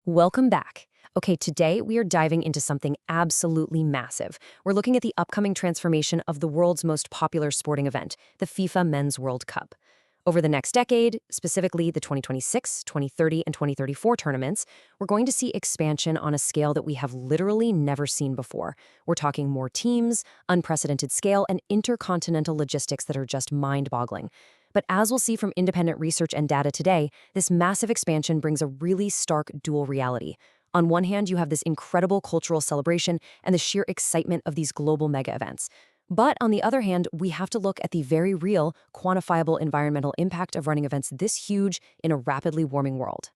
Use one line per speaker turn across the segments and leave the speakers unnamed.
Welcome back. Okay, today we are diving into something absolutely massive. We're looking at the upcoming transformation of the world's most popular sporting event, the FIFA Men's World Cup. Over the next decade, specifically the 2026, 2030, and 2034 tournaments, we're going to see expansion on a scale that we have literally never seen before. We're talking more teams, unprecedented scale, and intercontinental logistics that are just mind-boggling. But as we'll see from independent research and data today, this massive expansion brings a really stark dual reality. On one hand, you have this incredible cultural celebration and the sheer excitement of these global mega events. But on the other hand, we have to look at the very real, quantifiable environmental impact of running events this huge in a rapidly warming world.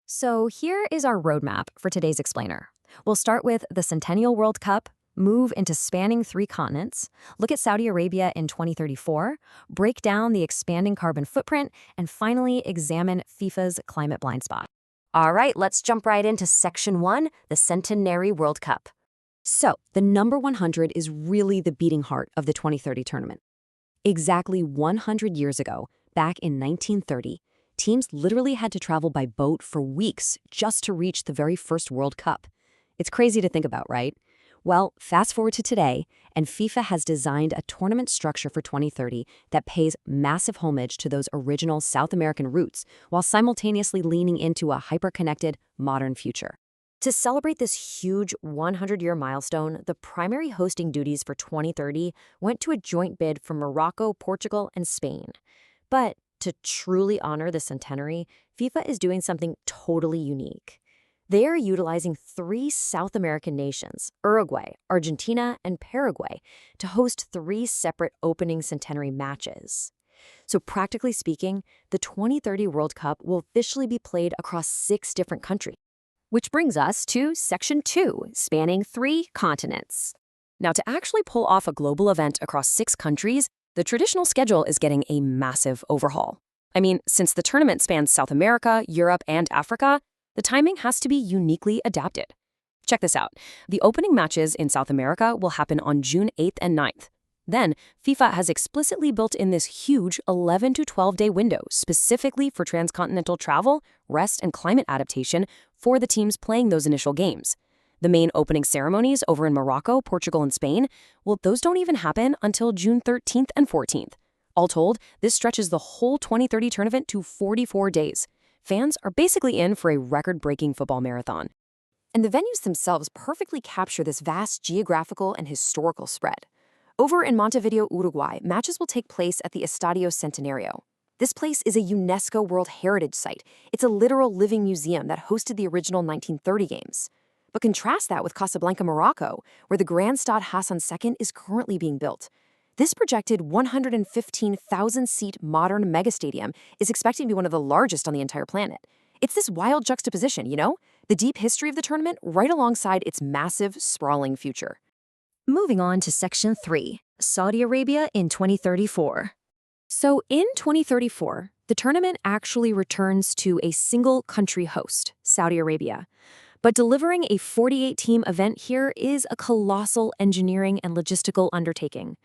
So here is our roadmap for today's explainer. We'll start with the Centennial World Cup, move into spanning 3 continents, look at Saudi Arabia in 2034, break down the expanding carbon footprint, and finally examine FIFA's climate blind spot. All right, let's jump right into Section 1, the Centenary World Cup. So, the number 100 is really the beating heart of the 2030 tournament. Exactly 100 years ago, back in 1930, teams literally had to travel by boat for weeks just to reach the very first World Cup. It's crazy to think about, right? Well, fast forward to today, and FIFA has designed a tournament structure for 2030 that pays massive homage to those original South American roots while simultaneously leaning into a hyper-connected, modern future. To celebrate this huge 100-year milestone, the primary hosting duties for 2030 went to a joint bid from Morocco, Portugal, and Spain. But to truly honor the centenary, FIFA is doing something totally unique. They are utilizing 3 South American nations, Uruguay, Argentina, and Paraguay, to host 3 separate opening centenary matches. So practically speaking, the 2030 World Cup will officially be played across 6 different countries. Which brings us to Section 2, spanning 3 continents. Now, to actually pull off a global event across 6 countries, the traditional schedule is getting a massive overhaul. I mean, since the tournament spans South America, Europe, and Africa, the timing has to be uniquely adapted. Check this out. The opening matches in South America will happen on June 8th and 9th. Then, FIFA has explicitly built in this huge 11 to 12-day window specifically for transcontinental travel, rest, and climate adaptation for the teams playing those initial games. The main opening ceremonies over in Morocco, Portugal, and Spain, well, those don't even happen until June 13th and 14th. All told, this stretches the whole 2030 tournament to 44 days. Fans are basically in for a record-breaking football marathon. And the venues themselves perfectly capture this vast geographical and historical spread. Over in Montevideo, Uruguay, matches will take place at the Estadio Centenario. This place is a UNESCO World Heritage Site. It's a literal living museum that hosted the original 1930 games. But contrast that with Casablanca, Morocco, where the Grand Stade Hassan II is currently being built. This projected 115,000-seat modern megastadium is expected to be one of the largest on the entire planet. It's this wild juxtaposition, you know? The deep history of the tournament right alongside its massive, sprawling future. Moving on to Section 3, Saudi Arabia in 2034. So in 2034, the tournament actually returns to a single country host, Saudi Arabia. But delivering a 48-team event here is a colossal engineering and logistical undertaking.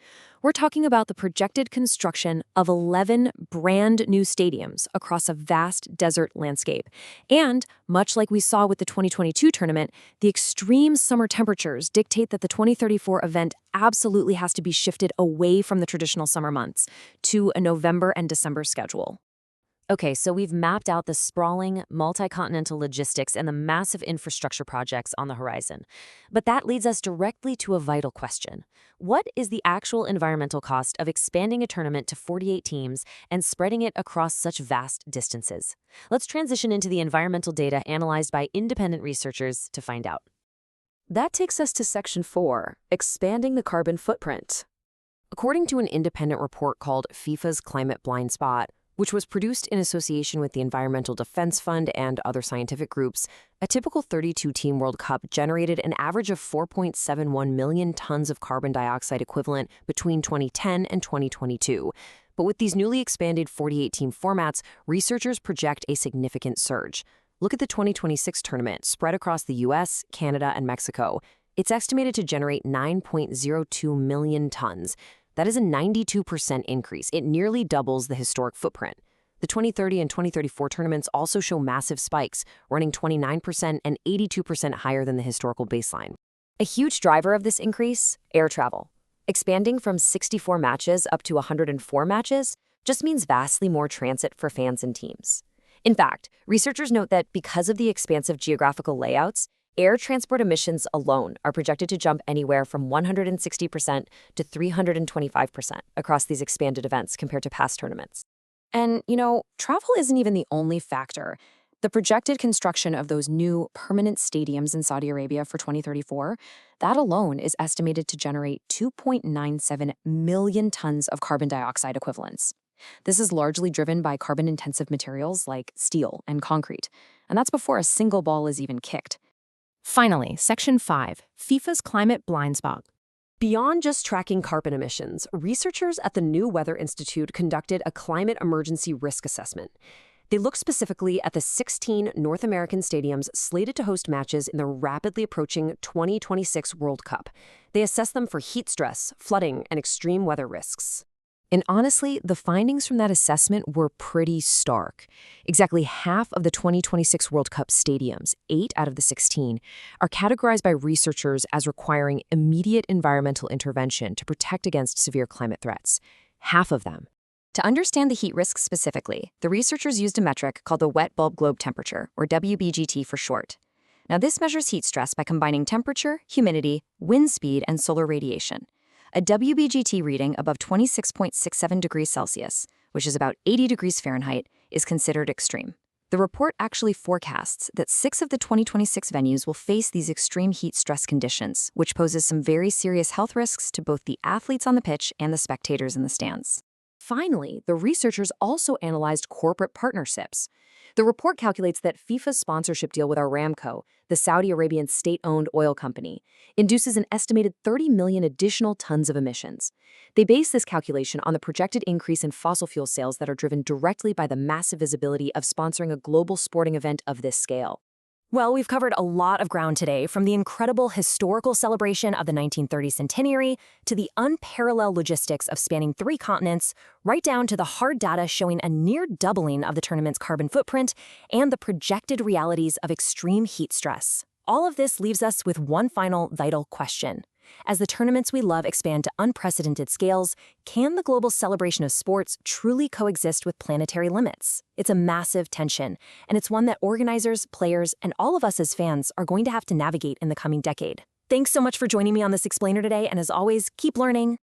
We're talking about the projected construction of 11 brand new stadiums across a vast desert landscape. And, much like we saw with the 2022 tournament, the extreme summer temperatures dictate that the 2034 event absolutely has to be shifted away from the traditional summer months to a November and December schedule. Okay, so we've mapped out the sprawling, multi-continental logistics and the massive infrastructure projects on the horizon. But that leads us directly to a vital question. What is the actual environmental cost of expanding a tournament to 48 teams and spreading it across such vast distances? Let's transition into the environmental data analyzed by independent researchers to find out. That takes us to Section 4, expanding the carbon footprint. According to an independent report called FIFA's Climate Blind Spot, which was produced in association with the Environmental Defense Fund and other scientific groups, a typical 32-team World Cup generated an average of 4.71 million tons of carbon dioxide equivalent between 2010 and 2022. But with these newly expanded 48-team formats, researchers project a significant surge. Look at the 2026 tournament spread across the US, Canada, and Mexico. It's estimated to generate 9.02 million tons. That is a 92% increase. It nearly doubles the historic footprint. The 2030 and 2034 tournaments also show massive spikes, running 29% and 82% higher than the historical baseline. A huge driver of this increase, air travel. Expanding from 64 matches up to 104 matches just means vastly more transit for fans and teams. In fact, researchers note that because of the expansive geographical layouts, air transport emissions alone are projected to jump anywhere from 160% to 325% across these expanded events compared to past tournaments. And, travel isn't even the only factor. The projected construction of those new permanent stadiums in Saudi Arabia for 2034, that alone is estimated to generate 2.97 million tons of carbon dioxide equivalents. This is largely driven by carbon-intensive materials like steel and concrete, and that's before a single ball is even kicked.
Finally, Section 5, FIFA's Climate Blind Spot.
Beyond just tracking carbon emissions, researchers at the New Weather Institute conducted a climate emergency risk assessment. They looked specifically at the 16 North American stadiums slated to host matches in the rapidly approaching 2026 World Cup. They assessed them for heat stress, flooding, and extreme weather risks. And honestly, the findings from that assessment were pretty stark. Exactly half of the 2026 World Cup stadiums, 8 out of the 16, are categorized by researchers as requiring immediate environmental intervention to protect against severe climate threats. Half of them. To understand the heat risks specifically, the researchers used a metric called the wet bulb globe temperature, or WBGT for short. Now, this measures heat stress by combining temperature, humidity, wind speed, and solar radiation. A WBGT reading above 26.67 degrees Celsius, which is about 80 degrees Fahrenheit, is considered extreme. The report actually forecasts that 6 of the 2026 venues will face these extreme heat stress conditions, which poses some very serious health risks to both the athletes on the pitch and the spectators in the stands. Finally, the researchers also analyzed corporate partnerships. The report calculates that FIFA's sponsorship deal with Aramco, the Saudi Arabian state-owned oil company, induces an estimated 30 million additional tons of emissions. They base this calculation on the projected increase in fossil fuel sales that are driven directly by the massive visibility of sponsoring a global sporting event of this scale. Well, we've covered a lot of ground today, from the incredible historical celebration of the 1930 centenary to the unparalleled logistics of spanning 3 continents, right down to the hard data showing a near doubling of the tournament's carbon footprint and the projected realities of extreme heat stress. All of this leaves us with one final vital question. As the tournaments we love expand to unprecedented scales, can the global celebration of sports truly coexist with planetary limits? It's a massive tension, and it's one that organizers, players, and all of us as fans are going to have to navigate in the coming decade. Thanks so much for joining me on this explainer today, and as always, keep learning.